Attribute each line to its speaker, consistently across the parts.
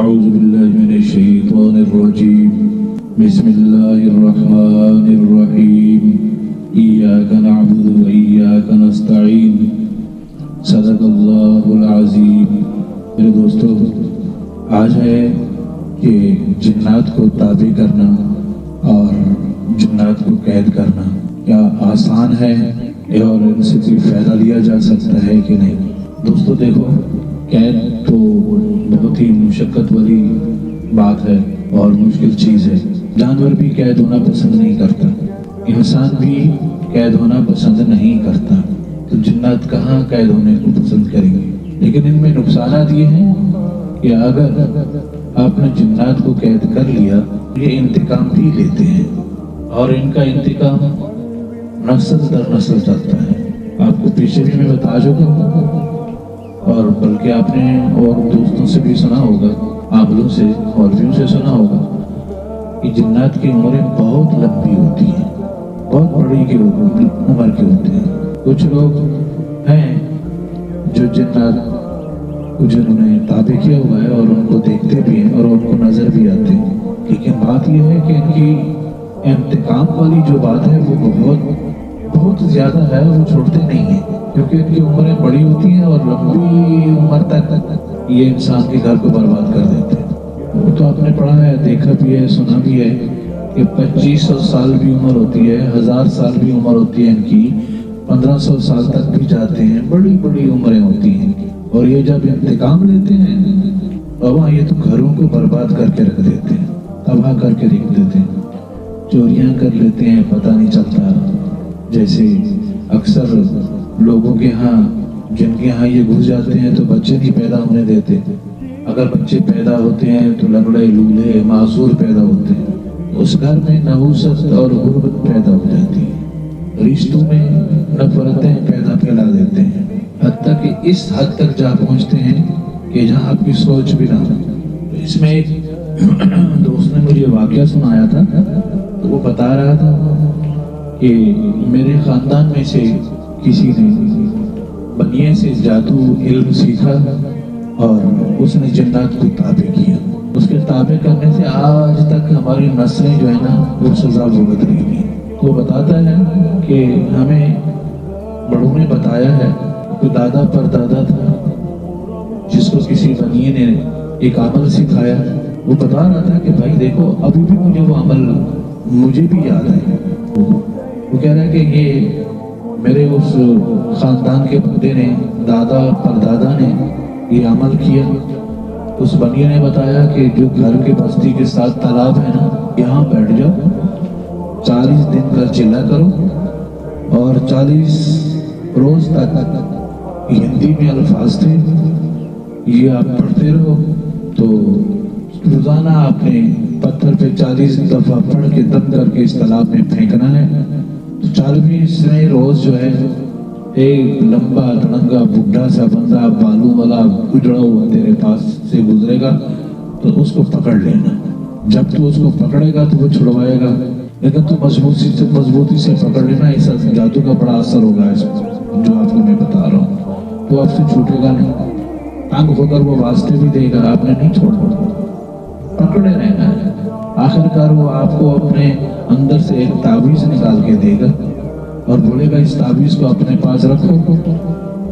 Speaker 1: أعوذ بالله من الشيطان الرجيم بسم الله الرحمن الرحيم إياك نعبد وإياك نستعين صدق الله العظيم۔ میرے دوستو، آج ہے کہ جنات کو تابع کرنا اور جنات کو قید کرنا کیا آسان ہے اور ان سے کوئی فائدہ لیا جا سکتا ہے کہ نہیں؟ دوستو دیکھو، قید تو بہت ہی مشقت والی بات ہے اور مشکل چیز ہے۔ جانور بھی قید ہونا پسند نہیں کرتا، انسان بھی قید ہونا پسند نہیں کرتا، تو جنات کہاں قید ہونے کو پسند کریں گے؟ لیکن ان میں نقصانات یہ ہیں کہ اگر آپ نے جنات کو قید کر لیا، یہ انتقام بھی لیتے ہیں اور ان کا انتقام نسل در نسل چلتا ہے۔ آپ کو پیچھے بھی میں بتا چکا ہوں، اور بلکہ آپ نے اور دوستوں سے بھی سنا ہوگا، عاملوں سے، مولویوں سے سنا ہوگا کہ جنات کی عمریں بہت لمبی ہوتی ہیں، بہت بڑی کی عمر کے ہوتے ہیں۔ کچھ لوگ ہیں جو جنات کو جنہوں نے تابع کیا ہوا ہے اور ان کو دیکھتے بھی ہیں اور ان کو نظر بھی آتے ہیں، لیکن بات یہ ہے کہ ان کی انتقام والی جو بات ہے وہ بہت زیادہ ہے، وہ چھوڑتے نہیں ہیں، کیونکہ ان کی عمریں بڑی ہوتی ہیں اور لمبی عمر تک یہ انسان کے گھر کو برباد کر دیتے ہیں۔ وہ تو آپ نے پڑھا ہے، دیکھا بھی ہے، سنا بھی ہے کہ 2500 سال بھی عمر ہوتی ہے، 1000 سال بھی عمر ہوتی ہے ان کی، 1500 سال تک بھی جاتے ہیں، بڑی بڑی عمریں ہوتی ہیں۔ اور یہ جب انتقام لیتے ہیں بابا، یہ تو گھروں کو برباد کر کے رکھ دیتے ہیں، تباہ کر کے رکھ دیتے ہیں، چوریاں کر لیتے ہیں، پتہ نہیں چلتا۔ جیسے اکثر لوگوں کے ہاں، جن کے ہاں یہ گھس جاتے ہیں تو بچے نہیں پیدا ہونے دیتے، اگر بچے پیدا ہوتے ہیں تو لنگڑے لولے معذور پیدا ہوتے ہیں، اس گھر میں نحوست اور غربت پیدا ہو جاتی ہے، رشتوں میں نفرتیں پھیلا دیتے ہیں، حتیٰ کہ اس حد تک جا پہنچتے ہیں کہ جہاں آپ کی سوچ بھی نہ ہو۔ اس میں ایک دوست نے مجھے واقعہ سنایا تھا، تو وہ بتا رہا تھا کہ میرے خاندان میں سے کسی نے بنیے سے جادو علم سیکھا اور اس نے جنات کو تابع کیا۔ اس کے تابع کرنے سے آج تک ہماری نسلیں جو ہے نا وہ سزا بھگت رہی ہیں۔ وہ بتاتا ہے کہ ہمیں بڑوں نے بتایا ہے کہ دادا پر دادا تھا جس کو کسی بنیے نے ایک عمل سکھایا، وہ بتا رہا تھا کہ بھائی دیکھو، ابھی بھی مجھے وہ عمل مجھے بھی یاد ہے۔ وہ کہہ رہا ہے کہ یہ میرے اس خاندان کے بندے نے، دادا پر دادا نے یہ عمل کیا۔ اس بنیے نے بتایا کہ جو گھر کے بستی کے ساتھ تالاب ہے نا، یہاں بیٹھ جاؤ، 40 دن کا چلا کرو اور 40 روز تک ہندی میں الفاظ تھے، یہ آپ پڑھتے رہو، تو روزانہ آپ نے پتھر پہ 40 دفعہ پڑھ کے دم کر کے اس تالاب میں پھینکنا ہے۔ 40ویں روز جو ہے ایک لمبا تڑنگا بڈھا سا بندہ بالوں والا اجڑا ہوا تیرے پاس سے گزرے گا، تو اس کو پکڑ لینا۔ جب تو اس کو پکڑے گا تو وہ چھڑوائے گا، لیکن تو مضبوطی سے پکڑ لینا، اس جادو کا بڑا اثر ہوگا اس جو آپ کو میں بتا رہا ہوں، تو آپ سے چھوٹے گا نہیں، تنگ ہو کر وہ واسطے بھی دے گا، آپ نے نہیں چھوڑنا، پکڑے رہنا ہے۔ آخر کار وہ آپ کو اپنے اندر سے ایک تعویذ نکال کے دے گا اور بولے گا اس تعویذ کو اپنے پاس رکھو،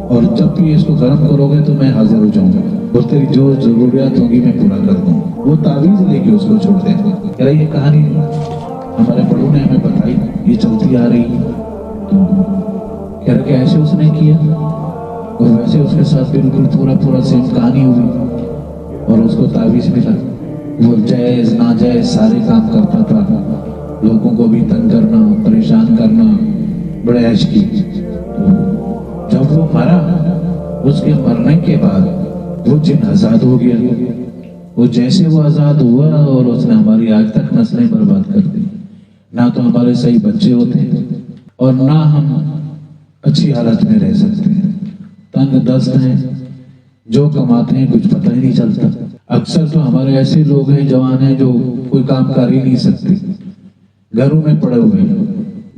Speaker 1: اور جب بھی اس کو گرم کرو گے تو میں حاضر ہو جاؤں گا اور تیری جو ضروریات ہوگی میں پورا کر دوں گا۔ وہ تعویذ لے کے اس کو چھوڑ دیں گے۔ کہہ رہا یہ کہانی ہمارے بڑوں نے ہمیں بتائی، یہ چلتی آ رہی ہے، تو کہہ رہا کہ ایسے اس نے کیا اور ویسے اس کے ساتھ بالکل پورا سیم کہانی ہوئی اور اس کو تعویذ ملا۔ وہ جائز ناجائز سارے کام کرتا تھا، لوگوں کو بھی تنگ کرنا، پریشان کرنا، بڑے عیش کی۔ جب وہ مرا، اس کے مرنے کے بعد وہ جن آزاد ہو گیا، وہ جیسے وہ آزاد ہوا اور اس نے ہماری آج تک نسلیں برباد کر دی۔ نہ تو ہمارے صحیح بچے ہوتے ہیں اور نہ ہم اچھی حالت میں رہ سکتے ہیں، تنگ دست ہیں، جو کماتے ہیں کچھ پتہ ہی نہیں چلتا۔ اکثر تو ہمارے ایسے لوگ ہیں، جوان ہیں، جو کوئی کام کر ہی نہیں سکتے، گھروں میں پڑے ہوئے ہیں،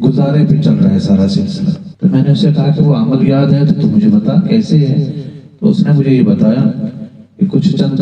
Speaker 1: گزارے پہ چل رہا ہے سارا سلسلہ۔ تو میں نے اس سے کہا کہ وہ عمل یاد ہے تو مجھے بتا کیسے ہے؟ تو اس نے مجھے یہ بتایا کہ کچھ چند